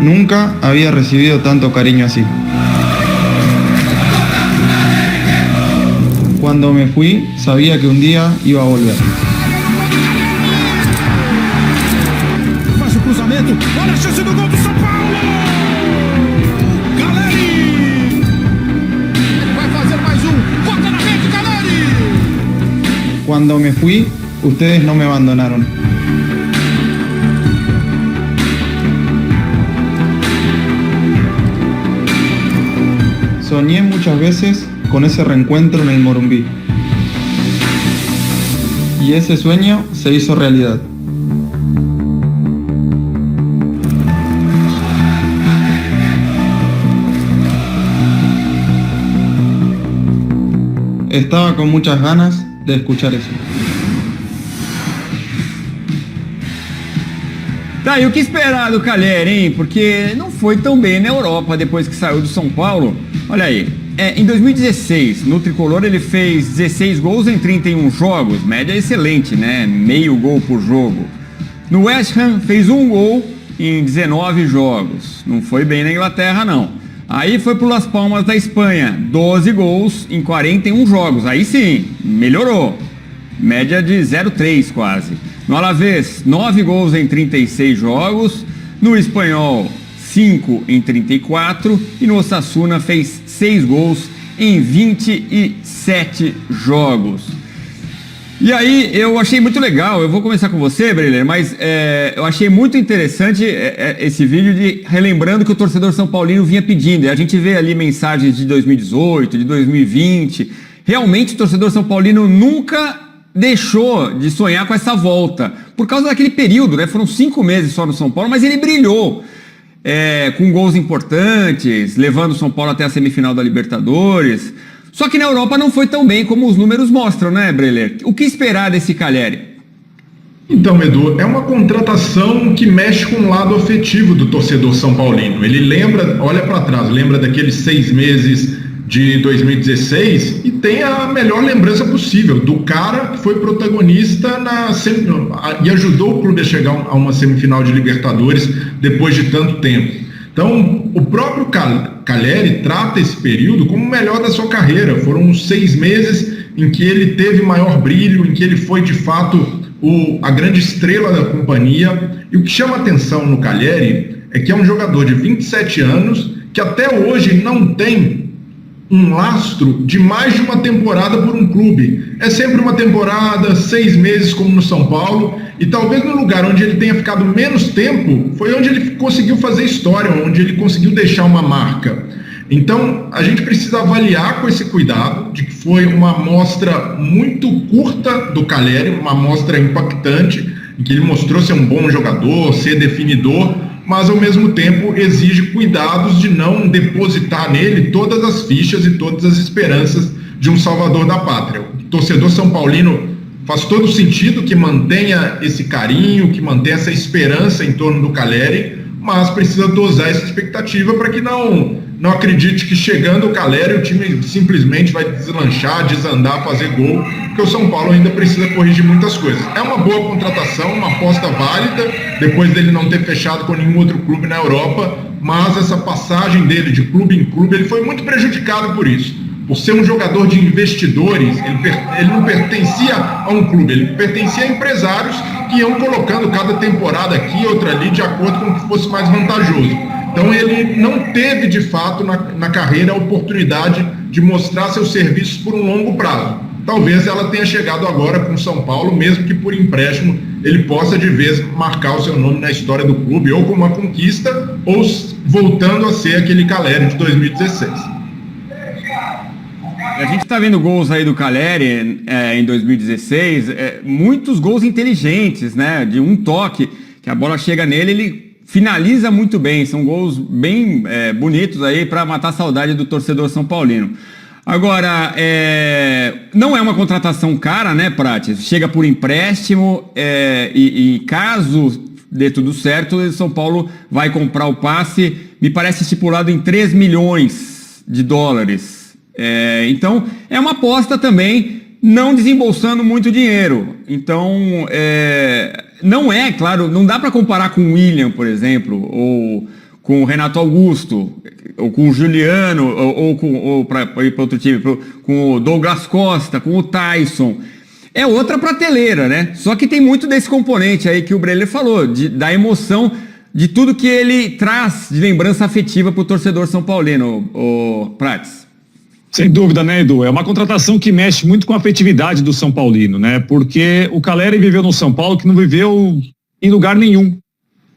Nunca había recibido tanto cariño así. Cuando me fui, sabía que un día iba a volver. Faz o cruzamento, olha a chance do gol do São Paulo! Caleri! Ele vai fazer mais um, bota na rede, Caleri! Cuando me fui, ustedes no me abandonaron. Soñé muchas veces con ese reencuentro en el Morumbí. Y ese sueño se hizo realidad. Estaba con muchas ganas de escuchar eso. Tá, e o que esperar do Caleri, hein? Porque não foi tão bem na Europa depois que saiu do São Paulo. Olha aí, em 2016, no Tricolor ele fez 16 gols em 31 jogos, média excelente, né? Meio gol por jogo. No West Ham fez um gol em 19 jogos. Não foi bem na Inglaterra, não. Aí foi pro Las Palmas da Espanha, 12 gols em 41 jogos. Aí sim, melhorou. Média de 0,3 quase. No Alavés, 9 gols em 36 jogos. No Espanhol, 5 em 34. E no Osasuna fez 6 gols em 27 jogos. E aí, eu achei muito legal, eu vou começar com você, Breler, mas eu achei muito interessante esse vídeo de relembrando que o torcedor São Paulino vinha pedindo. E a gente vê ali mensagens de 2018, de 2020. Realmente o torcedor São Paulino nunca deixou de sonhar com essa volta. Por causa daquele período, né? Foram 5 meses só no São Paulo, mas ele brilhou. Com gols importantes, levando o São Paulo até a semifinal da Libertadores. Só que na Europa não foi tão bem como os números mostram, né, Breler? O que esperar desse Caleri? Então, Edu, é uma contratação que mexe com o lado afetivo do torcedor são paulino. Ele lembra, olha para trás, lembra daqueles 6 meses de 2016 e tem a melhor lembrança possível do cara que foi protagonista e ajudou o clube a chegar a uma semifinal de Libertadores depois de tanto tempo. Então, o próprio Caleri trata esse período como o melhor da sua carreira. Foram uns 6 meses em que ele teve maior brilho, em que ele foi, de fato, a grande estrela da companhia. E o que chama atenção no Caleri é que é um jogador de 27 anos que até hoje não tem um lastro de mais de uma temporada por um clube. É sempre uma temporada, 6 meses como no São Paulo, e talvez no lugar onde ele tenha ficado menos tempo foi onde ele conseguiu fazer história, onde ele conseguiu deixar uma marca. Então a gente precisa avaliar com esse cuidado de que foi uma amostra muito curta do Caleri, uma amostra impactante, em que ele mostrou ser um bom jogador, ser definidor, mas ao mesmo tempo exige cuidados de não depositar nele todas as fichas e todas as esperanças de um salvador da pátria. O torcedor são paulino faz todo sentido que mantenha esse carinho, que mantenha essa esperança em torno do Caleri, mas precisa dosar essa expectativa para que não acredite que chegando o Caleri o time simplesmente vai deslanchar, desandar, fazer gol, porque o São Paulo ainda precisa corrigir muitas coisas. É uma boa contratação, uma aposta válida, depois dele não ter fechado com nenhum outro clube na Europa, mas essa passagem dele de clube em clube, ele foi muito prejudicado por isso. Por ser um jogador de investidores, ele não pertencia a um clube, ele pertencia a empresários que iam colocando cada temporada aqui, outra ali, de acordo com o que fosse mais vantajoso. Então ele não teve, de fato, na carreira a oportunidade de mostrar seus serviços por um longo prazo. Talvez ela tenha chegado agora com o São Paulo, mesmo que por empréstimo ele possa de vez marcar o seu nome na história do clube, ou como uma conquista, ou voltando a ser aquele Caleri de 2016. A gente está vendo gols aí do Caleri em 2016, muitos gols inteligentes, né? De um toque, que a bola chega nele, ele finaliza muito bem. São gols bem bonitos aí para matar a saudade do torcedor são paulino. Agora, não é uma contratação cara, né, Prates? Chega por empréstimo e caso dê tudo certo, o São Paulo vai comprar o passe, me parece estipulado em 3 milhões de dólares. Então, é uma aposta também, não desembolsando muito dinheiro. Então, não claro, não dá para comparar com o William, por exemplo, ou com o Renato Augusto, ou com o Juliano, ou para ir para outro time, com o Douglas Costa, com o Tyson. É outra prateleira, né? Só que tem muito desse componente aí que o Breler falou, da emoção, de tudo que ele traz de lembrança afetiva para o torcedor são paulino, o Prates. Sem dúvida, né, Edu? É uma contratação que mexe muito com a afetividade do São Paulino, né? Porque o Calleri viveu no São Paulo que não viveu em lugar nenhum.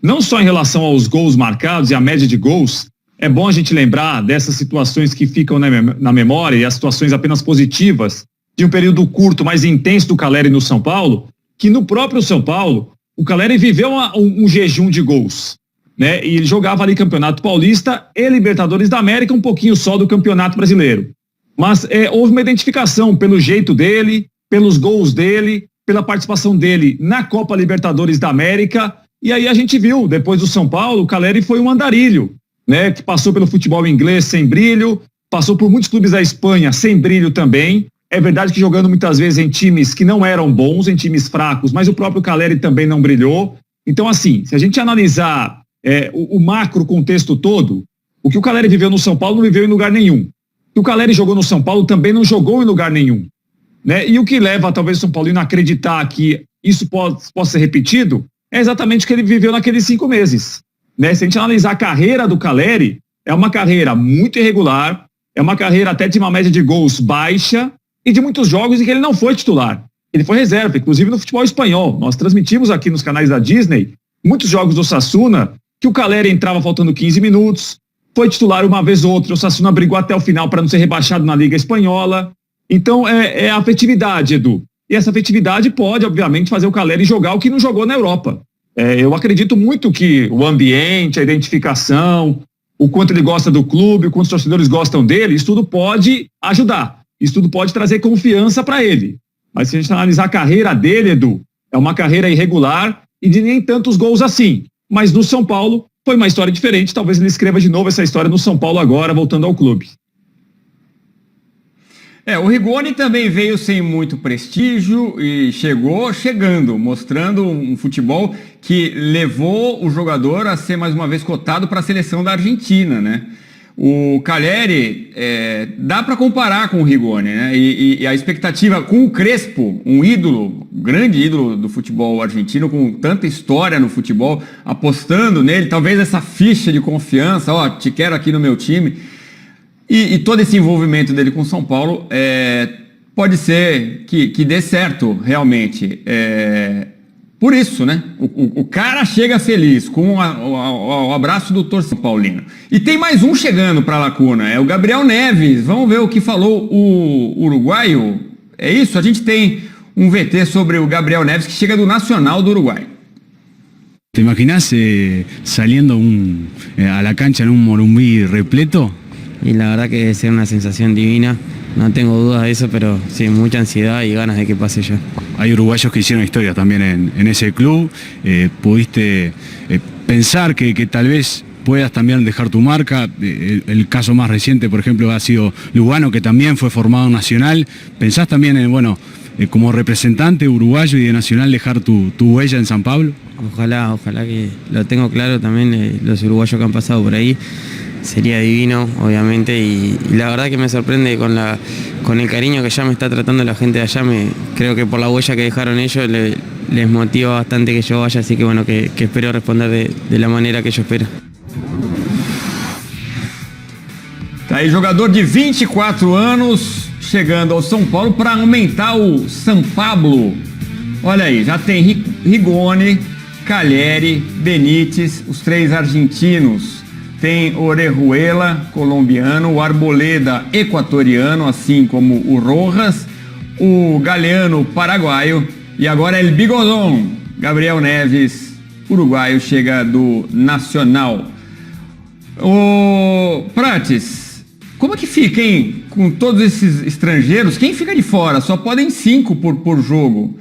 Não só em relação aos gols marcados e a média de gols, é bom a gente lembrar dessas situações que ficam na memória e as situações apenas positivas de um período curto, mais intenso do Calleri no São Paulo, que no próprio São Paulo, o Calleri viveu um jejum de gols, né? E ele jogava ali Campeonato Paulista e Libertadores da América, um pouquinho só do Campeonato Brasileiro. Mas houve uma identificação pelo jeito dele, pelos gols dele, pela participação dele na Copa Libertadores da América. E aí a gente viu, depois do São Paulo, o Calleri foi um andarilho, né? Que passou pelo futebol inglês sem brilho, passou por muitos clubes da Espanha sem brilho também. É verdade que jogando muitas vezes em times que não eram bons, em times fracos, mas o próprio Calleri também não brilhou. Então, assim, se a gente analisar o macro contexto todo, o que o Calleri viveu no São Paulo não viveu em lugar nenhum. O que o Calleri jogou no São Paulo também não jogou em lugar nenhum, né? E o que leva talvez o São Paulino a acreditar que isso possa ser repetido é exatamente o que ele viveu naqueles 5 meses, né? Se a gente analisar a carreira do Calleri, é uma carreira muito irregular, é uma carreira até de uma média de gols baixa e de muitos jogos em que ele não foi titular. Ele foi reserva, inclusive no futebol espanhol. Nós transmitimos aqui nos canais da Disney muitos jogos do Osasuna que o Calleri entrava faltando 15 minutos, foi titular uma vez ou outra, o Osasuna brigou até o final para não ser rebaixado na Liga Espanhola. Então é a afetividade, Edu. E essa afetividade pode, obviamente, fazer o Calleri jogar o que não jogou na Europa. Eu acredito muito que o ambiente, a identificação, o quanto ele gosta do clube, o quanto os torcedores gostam dele, isso tudo pode ajudar. Isso tudo pode trazer confiança para ele. Mas se a gente analisar a carreira dele, Edu, é uma carreira irregular e de nem tantos gols assim. Mas no São Paulo foi uma história diferente. Talvez ele escreva de novo essa história no São Paulo agora, voltando ao clube. O Rigoni também veio sem muito prestígio e chegou chegando, mostrando um futebol que levou o jogador a ser mais uma vez cotado para a seleção da Argentina, né? O Calleri, dá para comparar com o Rigoni, né? E a expectativa com o Crespo, um ídolo, grande ídolo do futebol argentino, com tanta história no futebol, apostando nele, talvez essa ficha de confiança, te quero aqui no meu time. E todo esse envolvimento dele com São Paulo pode ser que dê certo realmente. Por isso, né? O cara chega feliz com o abraço do torcedor paulino. E tem mais um chegando para a Lacuna, é o Gabriel Neves. Vamos ver o que falou o uruguaio. É isso? A gente tem um VT sobre o Gabriel Neves que chega do Nacional do Uruguai. ¿Te imaginas saliendo a la cancha en un Morumbí repleto? Y la verdad que debe ser una sensación divina, no tengo dudas de eso, pero sí, mucha ansiedad y ganas de que pase ya. Hay uruguayos que hicieron historia también en ese club, pudiste pensar que tal vez puedas también dejar tu marca, el caso más reciente por ejemplo ha sido Lugano, que también fue formado en Nacional. ¿Pensás también como representante uruguayo y de Nacional dejar tu huella en San Pablo? Ojalá que lo tengo claro también, los uruguayos que han pasado por ahí. Sería divino, obviamente, y la verdad que me sorprende con el cariño que ya me está tratando la gente de allá. Creo que por la huella que dejaron ellos les motiva bastante que yo vaya, así que bueno, que espero responder de la manera que yo espero. Tá aí, jogador de 24 anos chegando ao São Paulo para aumentar o São Pablo. Olha aí, já tem Rigoni, Calleri, Benítez, os 3 argentinos. Tem Orejuela, colombiano, o Arboleda, equatoriano, assim como o Rojas, o Galeano, paraguaio, e agora El Bigodón, Gabriel Neves, uruguaio, chega do Nacional. O Prates, como é que fica, hein, com todos esses estrangeiros? Quem fica de fora? Só podem 5 por jogo.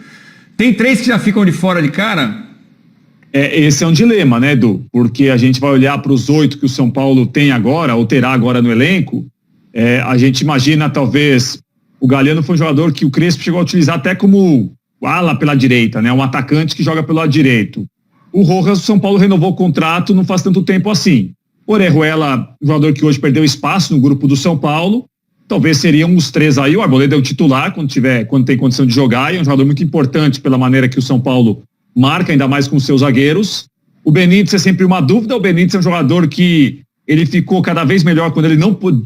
Tem 3 que já ficam de fora de cara? Esse é um dilema, né, Edu? Porque a gente vai olhar para os 8 que o São Paulo tem agora, ou terá agora no elenco. A gente imagina, talvez, o Galeano foi um jogador que o Crespo chegou a utilizar até como ala pela direita, né? Um atacante que joga pelo lado direito. O Rojas, o São Paulo renovou o contrato não faz tanto tempo assim. Orejuela, jogador que hoje perdeu espaço no grupo do São Paulo. Talvez seriam os 3 aí. O Arboleda é o titular quando tem condição de jogar, e é um jogador muito importante pela maneira que o São Paulo marca, ainda mais com os seus zagueiros. O Benítez é sempre uma dúvida. O Benítez é um jogador que ele ficou cada vez melhor quando ele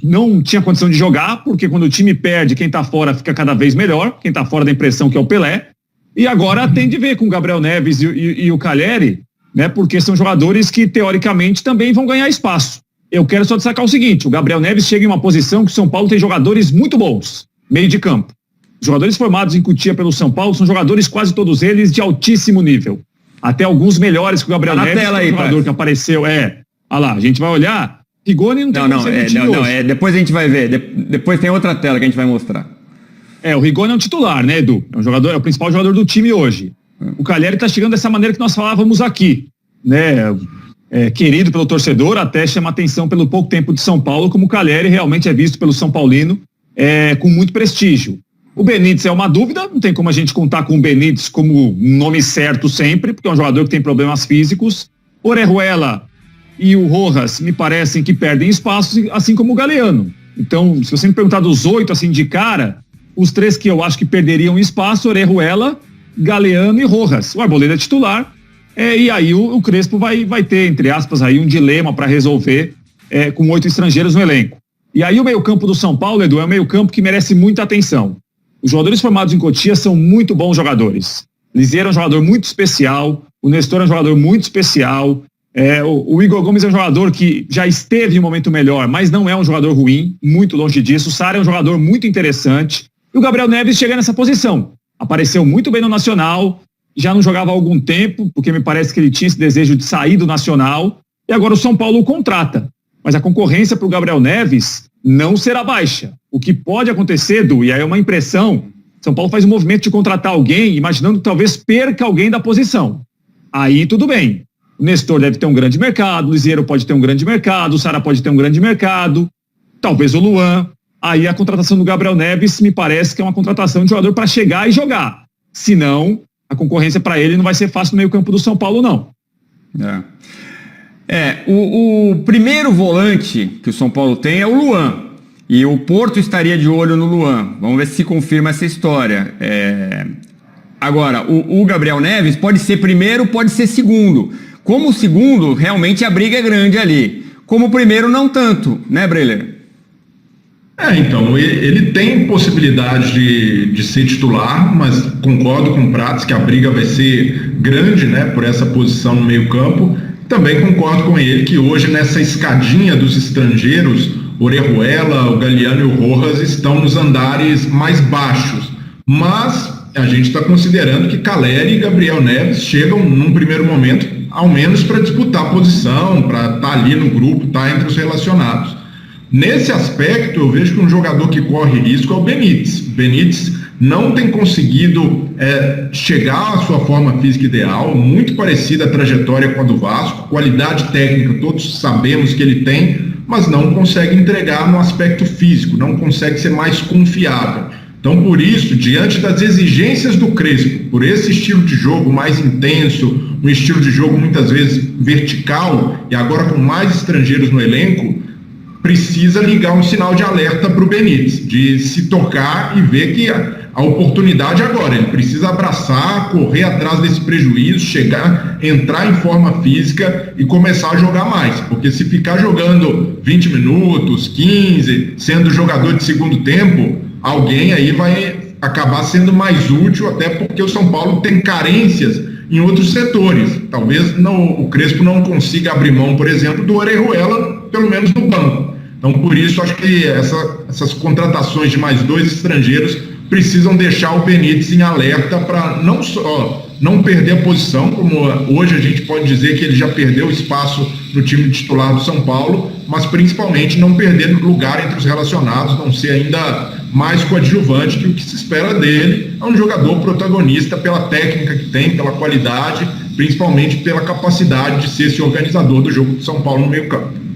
não tinha condição de jogar, porque quando o time perde, quem está fora fica cada vez melhor, quem está fora da impressão que é o Pelé. E agora tem de ver com o Gabriel Neves e o Calleri, né, porque são jogadores que teoricamente também vão ganhar espaço. Eu quero só destacar o seguinte: o Gabriel Neves chega em uma posição que o São Paulo tem jogadores muito bons, meio de campo. Os jogadores formados em Cotia pelo São Paulo são jogadores, quase todos eles, de altíssimo nível. Até alguns melhores que o Gabriel Neves, tela aí, que é um jogador que apareceu. Olha lá, a gente vai olhar. Rigoni não tem depois a gente vai ver. Depois tem outra tela que a gente vai mostrar. O Rigoni é um titular, né, Edu? É o principal jogador do time hoje. O Calleri está chegando dessa maneira que nós falávamos aqui, né? Querido pelo torcedor, até chama atenção pelo pouco tempo de São Paulo, como o Calleri realmente é visto pelo São Paulino com muito prestígio. O Benítez é uma dúvida, não tem como a gente contar com o Benítez como um nome certo sempre, porque é um jogador que tem problemas físicos. Orejuela e o Rojas me parecem que perdem espaço, assim como o Galeano. Então, se você me perguntar dos 8 assim de cara, os 3 que eu acho que perderiam espaço: Orejuela, Galeano e Rojas. O Arboleda é titular, e aí o Crespo vai ter, entre aspas, aí um dilema para resolver com 8 estrangeiros no elenco. E aí o meio-campo do São Paulo, Edu, é um meio-campo que merece muita atenção. Os jogadores formados em Cotia são muito bons jogadores. Lisieiro é um jogador muito especial, o Nestor é um jogador muito especial, o Igor Gomes é um jogador que já esteve em um momento melhor, mas não é um jogador ruim, muito longe disso. O Sara é um jogador muito interessante, e o Gabriel Neves chega nessa posição. Apareceu muito bem no Nacional, já não jogava há algum tempo, porque me parece que ele tinha esse desejo de sair do Nacional, e agora o São Paulo o contrata. Mas a concorrência para o Gabriel Neves não será baixa. O que pode acontecer, Edu, e aí é uma impressão: São Paulo faz um movimento de contratar alguém, imaginando que talvez perca alguém da posição. Aí tudo bem. O Nestor deve ter um grande mercado, o Lisieiro pode ter um grande mercado, o Sara pode ter um grande mercado, talvez o Luan. Aí a contratação do Gabriel Neves me parece que é uma contratação de jogador para chegar e jogar. Senão, a concorrência para ele não vai ser fácil no meio-campo do São Paulo, não. O primeiro volante que o São Paulo tem é o Luan. E o Porto estaria de olho no Luan. Vamos ver se confirma essa história. Agora, o Gabriel Neves pode ser primeiro, pode ser segundo. Como o segundo, realmente a briga é grande ali. Como o primeiro, não tanto, né, Breler? Então, ele tem possibilidade de ser titular, mas concordo com o Prats que a briga vai ser grande, né, por essa posição no meio-campo. Também concordo com ele que hoje, nessa escadinha dos estrangeiros, Orejuela, o Galeano e o Rojas estão nos andares mais baixos. Mas a gente está considerando que Calleri e Gabriel Neves chegam, num primeiro momento, ao menos para disputar a posição, para estar ali no grupo, estar entre os relacionados. Nesse aspecto, eu vejo que um jogador que corre risco é o Benítez. O Benítez não tem conseguido chegar à sua forma física ideal, muito parecida à trajetória com a do Vasco, qualidade técnica, todos sabemos que ele tem, mas não consegue entregar no aspecto físico, não consegue ser mais confiável. Então, por isso, diante das exigências do Crespo, por esse estilo de jogo mais intenso, um estilo de jogo muitas vezes vertical, e agora com mais estrangeiros no elenco, precisa ligar um sinal de alerta para o Benítez, de se tocar e ver que a oportunidade agora, ele precisa abraçar, correr atrás desse prejuízo, chegar, entrar em forma física e começar a jogar mais, porque se ficar jogando 20 minutos, 15, sendo jogador de segundo tempo, alguém aí vai acabar sendo mais útil, até porque o São Paulo tem carências em outros setores. Talvez o Crespo não consiga abrir mão, por exemplo, do Orejuela, pelo menos no banco. Então, por isso, acho que essas contratações de mais 2 estrangeiros precisam deixar o Benítez em alerta para não só não perder a posição, como hoje a gente pode dizer que ele já perdeu espaço no time titular do São Paulo, mas principalmente não perder lugar entre os relacionados, não ser ainda mais coadjuvante, que o que se espera dele é um jogador protagonista pela técnica que tem, pela qualidade, principalmente pela capacidade de ser esse organizador do jogo do São Paulo no meio campo.